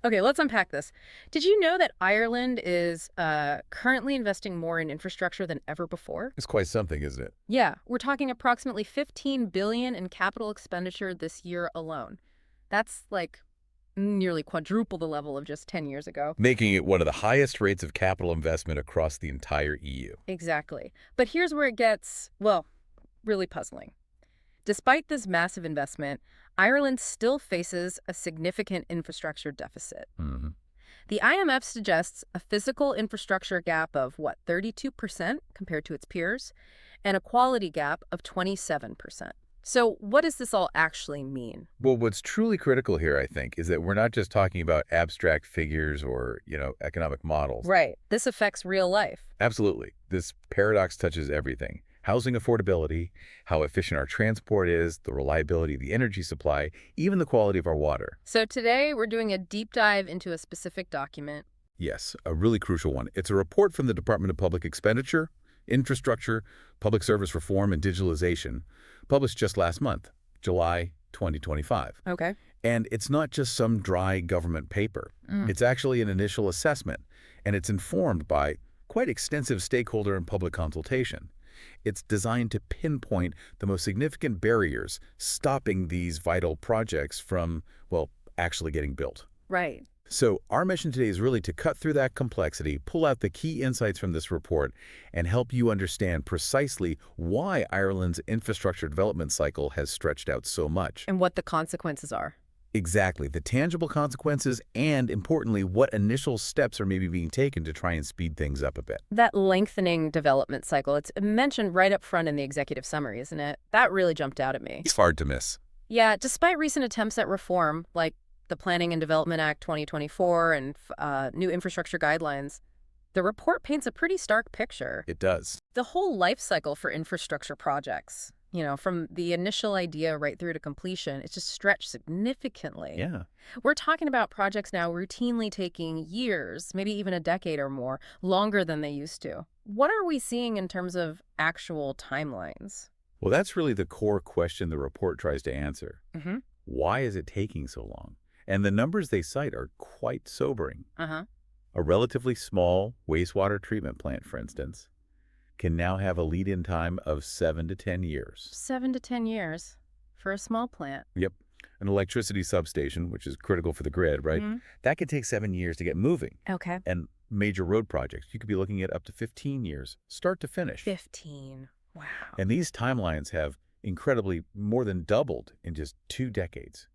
Okay, let's unpack this. Did you know that Ireland is currently investing more in infrastructure than ever before? It's quite something, isn't it? Yeah, we're talking approximately 15 billion in capital expenditure this year alone. That's like nearly quadruple the level of just 10 years ago. Making it one of the highest rates of capital investment across the entire EU. Exactly. But here's where it gets, well, really puzzling. Despite this massive investment, Ireland still faces a significant infrastructure deficit. hmm The IMF suggests a physical infrastructure gap of, 32% compared to its peers, and a quality gap of 27%. So what does this all actually mean? Well, what's truly critical here, I think, is that we're not just talking about abstract figures or, economic models. Right. This affects real life. Absolutely. This paradox touches everything. Housing affordability, how efficient our transport is, the reliability of the energy supply, even the quality of our water. So today we're doing a deep dive into a specific document. Yes, a really crucial one. It's a report from the Department of Public Expenditure, Infrastructure, Public Service Reform and Digitalisation, published just last month, July 2025. Okay. And it's not just some dry government paper. It's actually an initial assessment, and it's informed by quite extensive stakeholder and public consultation. It's designed to pinpoint the most significant barriers stopping these vital projects from, well, actually getting built. Right. So our mission today is really to cut through that complexity, pull out the key insights from this report, and help you understand precisely why Ireland's infrastructure development cycle has stretched out so much. And what the consequences are. Exactly, the tangible consequences and, importantly, what initial steps are maybe being taken to try and speed things up a bit. That lengthening development cycle, it's mentioned right up front in the executive summary, isn't it? That really jumped out at me. It's hard to miss. Yeah, despite recent attempts at reform, like the Planning and Development Act 2024 and new infrastructure guidelines, the report paints a pretty stark picture. It does. The whole life cycle for infrastructure projects, from the initial idea right through to completion, it's just stretched significantly. Yeah. We're talking about projects now routinely taking years, maybe even a decade or more, longer than they used to. What are we seeing in terms of actual timelines? Well, that's really the core question the report tries to answer. Mm-hmm. Why is it taking so long? And the numbers they cite are quite sobering. Uh-huh. A relatively small wastewater treatment plant, for instance, can now have a lead-in time of 7 to 10 years. 7 to 10 years for a small plant. Yep. An electricity substation, which is critical for the grid, right? Mm-hmm. That could take 7 years to get moving. Okay. And major road projects, you could be looking at up to 15 years, start to finish. 15. Wow. And these timelines have incredibly more than doubled in just 2 decades.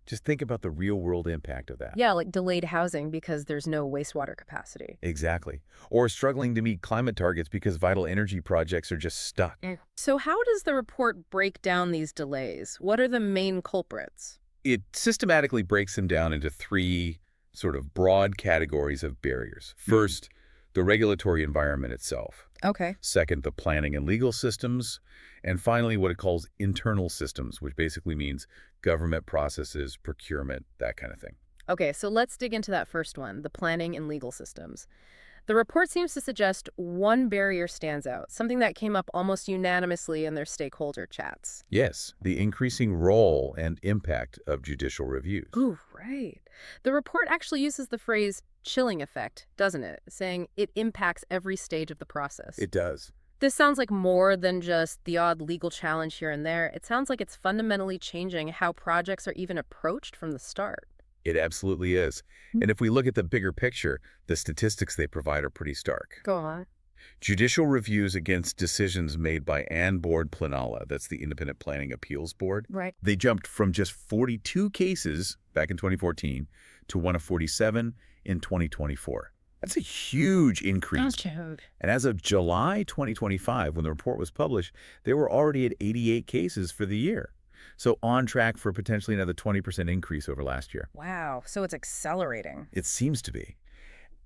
Just think about the real-world impact of that. Yeah, like delayed housing because there's no wastewater capacity. Exactly. Or struggling to meet climate targets because vital energy projects are just stuck. So how does the report break down these delays? What are the main culprits? It systematically breaks them down into 3 sort of broad categories of barriers. First, the regulatory environment itself. Okay. Second, the planning and legal systems. And finally, what it calls internal systems, which basically means government processes, procurement, that kind of thing. Okay, so let's dig into that first one, the planning and legal systems. The report seems to suggest one barrier stands out, something that came up almost unanimously in their stakeholder chats. Yes, the increasing role and impact of judicial reviews. Ooh, right. The report actually uses the phrase chilling effect, doesn't it? Saying it impacts every stage of the process. It does. This sounds like more than just the odd legal challenge here and there. It sounds like it's fundamentally changing how projects are even approached from the start. It absolutely is. And if we look at the bigger picture, the statistics they provide are pretty stark. Go on. Judicial reviews against decisions made by An Bord Pleanála, that's the Independent Planning Appeals Board, Right. they jumped from just 42 cases back in 2014 to one of 47 in 2024. That's a huge increase. And as of July 2025, when the report was published, they were already at 88 cases for the year. So on track for potentially another 20% increase over last year. Wow, so it's accelerating. It seems to be.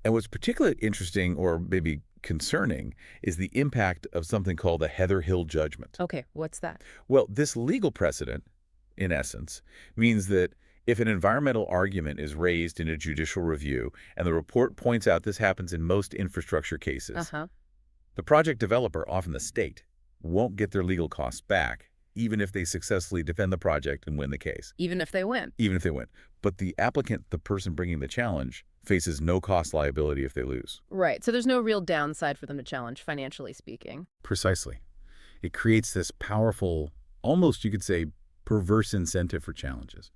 And what's particularly interesting or maybe concerning is the impact of something called the Heather Hill judgment. Okay, what's that? Well, this legal precedent, in essence, means that if an environmental argument is raised in a judicial review and the report points out this happens in most infrastructure cases, Uh-huh. the project developer, often the state, won't get their legal costs back even if they successfully defend the project and win the case. Even if they win. Even if they win. But the applicant, the person bringing the challenge, faces no cost liability if they lose. Right. So there's no real downside for them to challenge, financially speaking. Precisely. It creates this powerful, almost you could say, perverse incentive for challenges.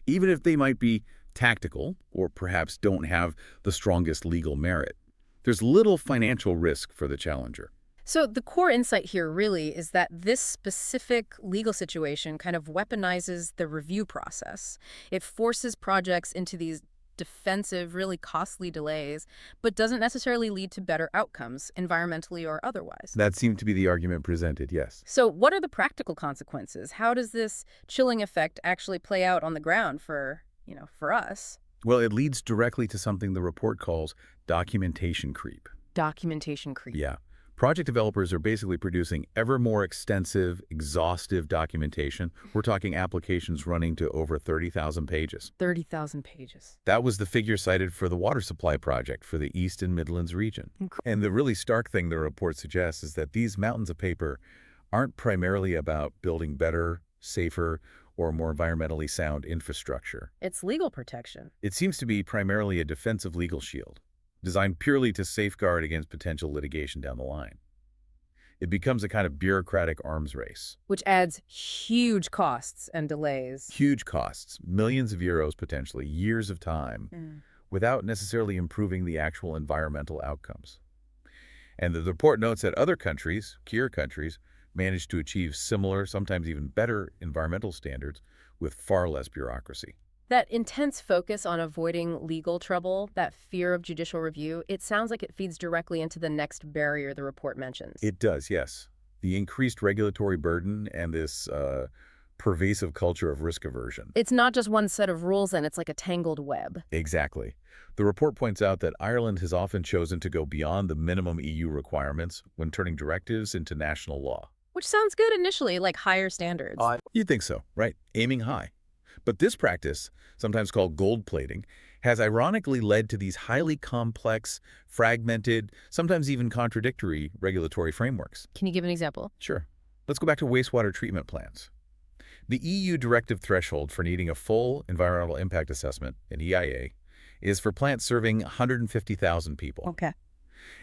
Even if they might be tactical or perhaps don't have the strongest legal merit, there's little financial risk for the challenger. So the core insight here really is that this specific legal situation kind of weaponizes the review process. It forces projects into these defensive, really costly delays, but doesn't necessarily lead to better outcomes, environmentally or otherwise. That seemed to be the argument presented, yes. So what are the practical consequences? How does this chilling effect actually play out on the ground for us? Well, it leads directly to something the report calls documentation creep. Documentation creep. Yeah. Project developers are basically producing ever more extensive, exhaustive documentation. We're talking applications running to over 30,000 pages. 30,000 pages. That was the figure cited for the water supply project for the East and Midlands region. And the really stark thing the report suggests is that these mountains of paper aren't primarily about building better, safer, or more environmentally sound infrastructure. It's legal protection. It seems to be primarily a defensive legal shield, designed purely to safeguard against potential litigation down the line. It becomes a kind of bureaucratic arms race. Which adds huge costs and delays. Huge costs, millions of euros potentially, years of time, without necessarily improving the actual environmental outcomes. And the report notes that other countries, peer countries, managed to achieve similar, sometimes even better environmental standards with far less bureaucracy. That intense focus on avoiding legal trouble, that fear of judicial review, it sounds like it feeds directly into the next barrier the report mentions. It does, yes. The increased regulatory burden and this pervasive culture of risk aversion. It's not just one set of rules, and it's like a tangled web. Exactly. The report points out that Ireland has often chosen to go beyond the minimum EU requirements when turning directives into national law. Which sounds good initially, like higher standards. You'd think so, right? Aiming high. But this practice, sometimes called gold plating, has ironically led to these highly complex, fragmented, sometimes even contradictory regulatory frameworks. Can you give an example? Sure. Let's go back to wastewater treatment plants. The EU directive threshold for needing a full environmental impact assessment, an EIA, is for plants serving 150,000 people. Okay.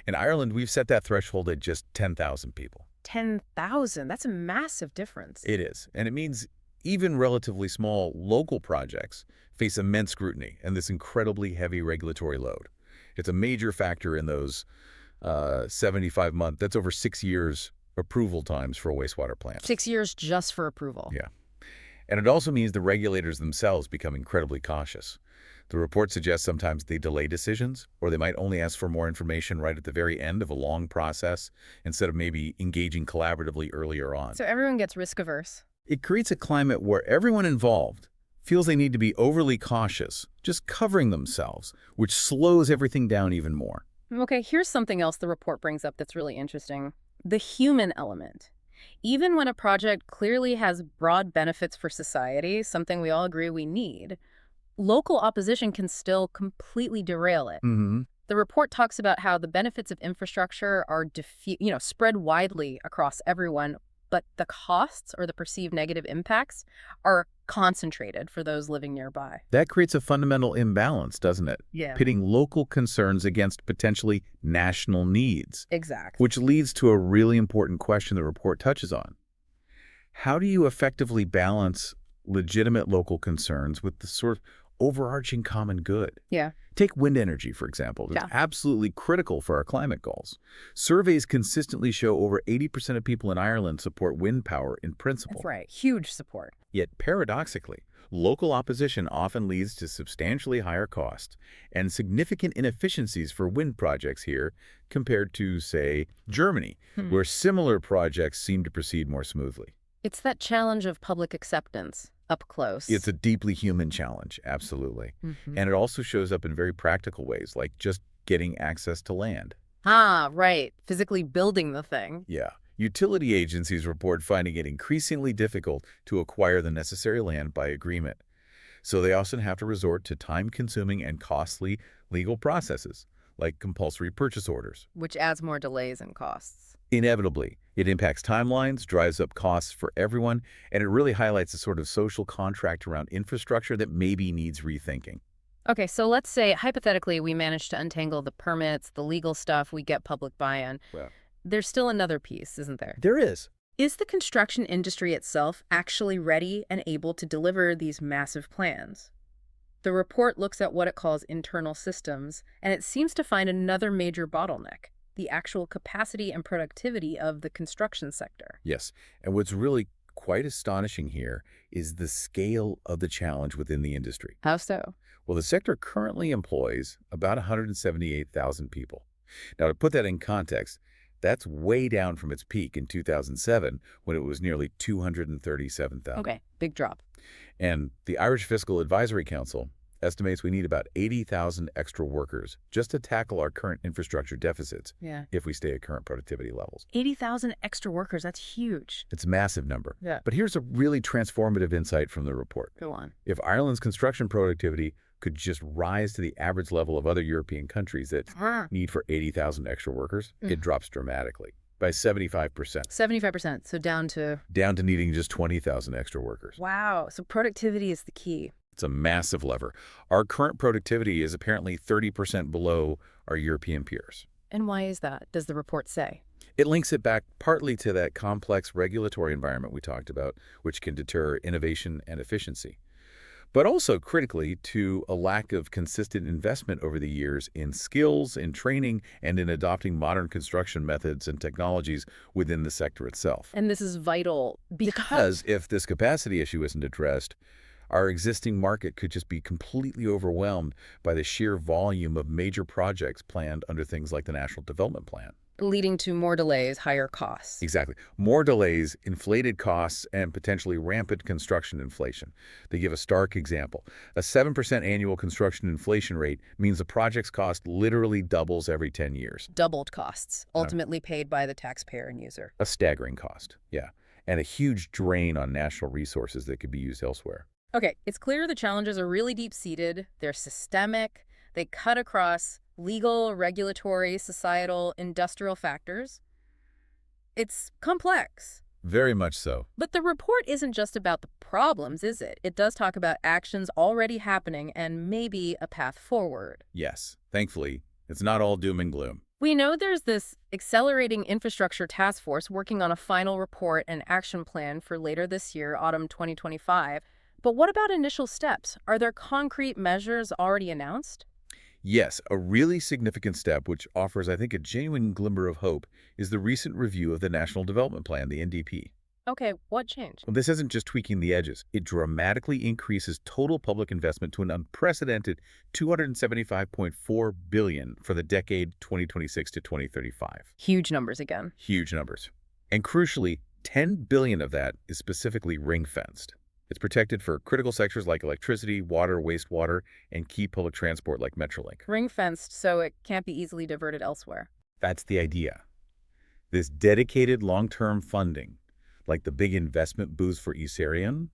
In Ireland, we've set that threshold at just 10,000 people. 10,000? That's a massive difference. It is. And it means even relatively small local projects face immense scrutiny and this incredibly heavy regulatory load. It's a major factor in those 75-month, that's over 6 years, approval times for a wastewater plant. 6 years just for approval. Yeah. And it also means the regulators themselves become incredibly cautious. The report suggests sometimes they delay decisions, or they might only ask for more information right at the very end of a long process instead of maybe engaging collaboratively earlier on. So everyone gets risk-averse. It creates a climate where everyone involved feels they need to be overly cautious, just covering themselves, which slows everything down even more. Okay, here's something else the report brings up that's really interesting. The human element. Even when a project clearly has broad benefits for society, something we all agree we need, local opposition can still completely derail it. The report talks about how the benefits of infrastructure are spread widely across everyone, but the costs or the perceived negative impacts are concentrated for those living nearby. That creates a fundamental imbalance, doesn't it? Yeah. Pitting local concerns against potentially national needs. Exactly. Which leads to a really important question the report touches on. How do you effectively balance legitimate local concerns with the sort of overarching common good? Yeah. Take wind energy, for example. It's absolutely critical for our climate goals. Surveys consistently show over 80% of people in Ireland support wind power in principle. That's right. Huge support. Yet, paradoxically, local opposition often leads to substantially higher costs and significant inefficiencies for wind projects here compared to, say, Germany, where similar projects seem to proceed more smoothly. It's that challenge of public acceptance. Up close. It's a deeply human challenge, absolutely. And it also shows up in very practical ways, like just getting access to land. Ah, right. Physically building the thing. Yeah. Utility agencies report finding it increasingly difficult to acquire the necessary land by agreement. So they often have to resort to time-consuming and costly legal processes, like compulsory purchase orders. Which adds more delays and costs. Inevitably, it impacts timelines, drives up costs for everyone, and it really highlights a sort of social contract around infrastructure that maybe needs rethinking. Okay, so let's say, hypothetically, we manage to untangle the permits, the legal stuff, we get public buy-in. Well, There's still another piece, isn't there? there is. Is the construction industry itself actually ready and able to deliver these massive plans? The report looks at what it calls internal systems, and it seems to find another major bottleneck: the actual capacity and productivity of the construction sector. Yes, and what's really quite astonishing here is the scale of the challenge within the industry. How so? Well, the sector currently employs about 178,000 people. Now, to put that in context, that's way down from its peak in 2007 when it was nearly 237,000. Okay, big drop. And the Irish Fiscal Advisory Council estimates we need about 80,000 extra workers just to tackle our current infrastructure deficits Yeah. if we stay at current productivity levels. 80,000 extra workers, that's huge. It's a massive number. Yeah. But here's a really transformative insight from the report. Go on. If Ireland's construction productivity could just rise to the average level of other European countries that need for 80,000 extra workers, it drops dramatically by 75%, 75%, so down to... down to needing just 20,000 extra workers. Wow, so productivity is the key. It's a massive lever. Our current productivity is apparently 30% below our European peers. And why is that, does the report say? It links it back partly to that complex regulatory environment we talked about, which can deter innovation and efficiency, but also critically to a lack of consistent investment over the years in skills, in training, and in adopting modern construction methods and technologies within the sector itself. And this is vital Because if this capacity issue isn't addressed, our existing market could just be completely overwhelmed by the sheer volume of major projects planned under things like the National Development Plan. leading to more delays, higher costs. Exactly. More delays, inflated costs, and potentially rampant construction inflation. They give a stark example. A 7% annual construction inflation rate means the project's cost literally doubles every 10 years. Doubled costs, ultimately paid by the taxpayer and user. A staggering cost, yeah. And a huge drain on national resources that could be used elsewhere. Okay, it's clear the challenges are really deep-seated, they're systemic, they cut across legal, regulatory, societal, industrial factors. It's complex. Very much so. But the report isn't just about the problems, is it? It does talk about actions already happening and maybe a path forward. Yes. Thankfully, it's not all doom and gloom. We know there's this Accelerating Infrastructure Task Force working on a final report and action plan for later this year, autumn 2025. But what about initial steps? Are there concrete measures already announced? Yes, a really significant step, which offers, I think, a genuine glimmer of hope, is the recent review of the National Development Plan, the NDP. Okay, what changed? Well, this isn't just tweaking the edges. It dramatically increases total public investment to an unprecedented $275.4 billion for the decade 2026 to 2035. Huge numbers again. Huge numbers. And crucially, $10 billion of that is specifically ring-fenced. It's protected for critical sectors like electricity, water, wastewater, and key public transport like Metrolink. Ring-fenced so it can't be easily diverted elsewhere. That's the idea. This dedicated long-term funding, like the big investment boost for Isarian,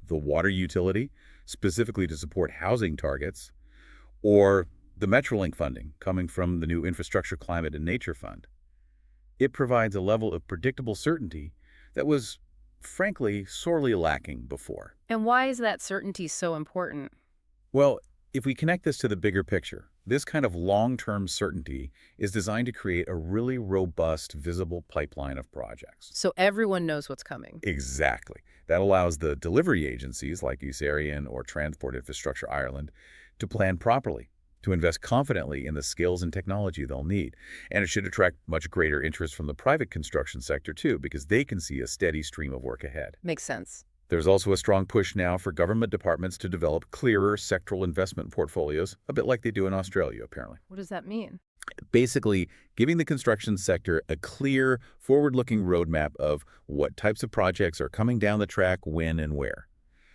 the water utility, specifically to support housing targets, or the Metrolink funding coming from the new Infrastructure, Climate, and Nature Fund. It provides a level of predictable certainty that was, frankly, sorely lacking before. And why is that certainty so important? Well, if we connect this to the bigger picture, this kind of long-term certainty is designed to create a really robust, visible pipeline of projects. So everyone knows what's coming. Exactly. That allows the delivery agencies like Isarian or Transport Infrastructure Ireland to plan properly, to invest confidently in the skills and technology they'll need. And it should attract much greater interest from the private construction sector too, because they can see a steady stream of work ahead. Makes sense. There's also a strong push now for government departments to develop clearer sectoral investment portfolios, a bit like they do in Australia, apparently. What does that mean? Basically, giving the construction sector a clear, forward-looking roadmap of what types of projects are coming down the track, when, and where.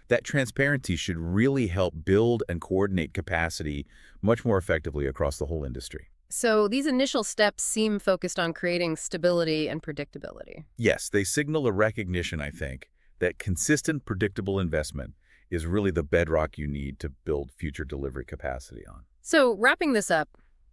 That transparency should really help build and coordinate capacity much more effectively across the whole industry. So these initial steps seem focused on creating stability and predictability. Yes, they signal a recognition, I think, that consistent, predictable investment is really the bedrock you need to build future delivery capacity on. So wrapping this up,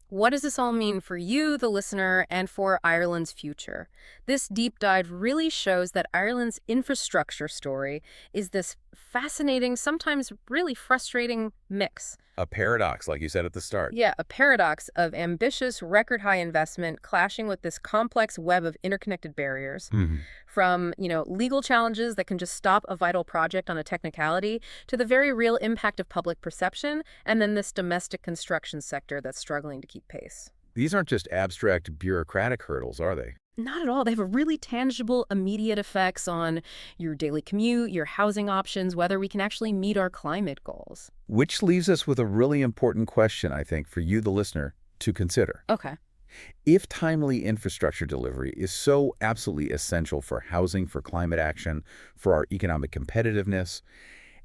What does this all mean for you, the listener, and for Ireland's future? This deep dive really shows that Ireland's infrastructure story is this fascinating, sometimes really frustrating mix. A paradox, like you said at the start. Yeah, a paradox of ambitious, record-high investment clashing with this complex web of interconnected barriers, Mhm. from, legal challenges that can just stop a vital project on a technicality to the very real impact of public perception, and then this domestic construction sector that's struggling to keep pace. These aren't just abstract bureaucratic hurdles, are they? Not at all. They have a really tangible, immediate effects on your daily commute, your housing options, whether we can actually meet our climate goals. Which leaves us with a really important question, I think, for you, the listener, to consider. Okay. If timely infrastructure delivery is so absolutely essential for housing, for climate action, for our economic competitiveness,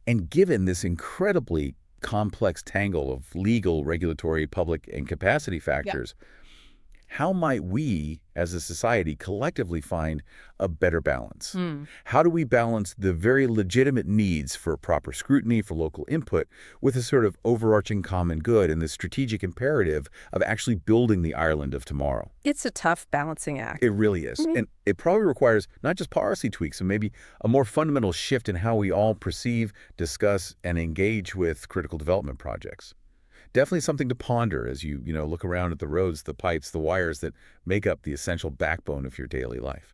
and given this incredibly complex tangle of legal, regulatory, public, and capacity Yeah. factors, how might we, as a society, collectively find a better balance? Hmm. How do we balance the very legitimate needs for proper scrutiny, for local input, with a sort of overarching common good and the strategic imperative of actually building the Ireland of tomorrow? It's a tough balancing act. It really is. And it probably requires not just policy tweaks, and maybe a more fundamental shift in how we all perceive, discuss, and engage with critical development projects. Definitely something to ponder as you look around at the roads, the pipes, the wires that make up the essential backbone of your daily life.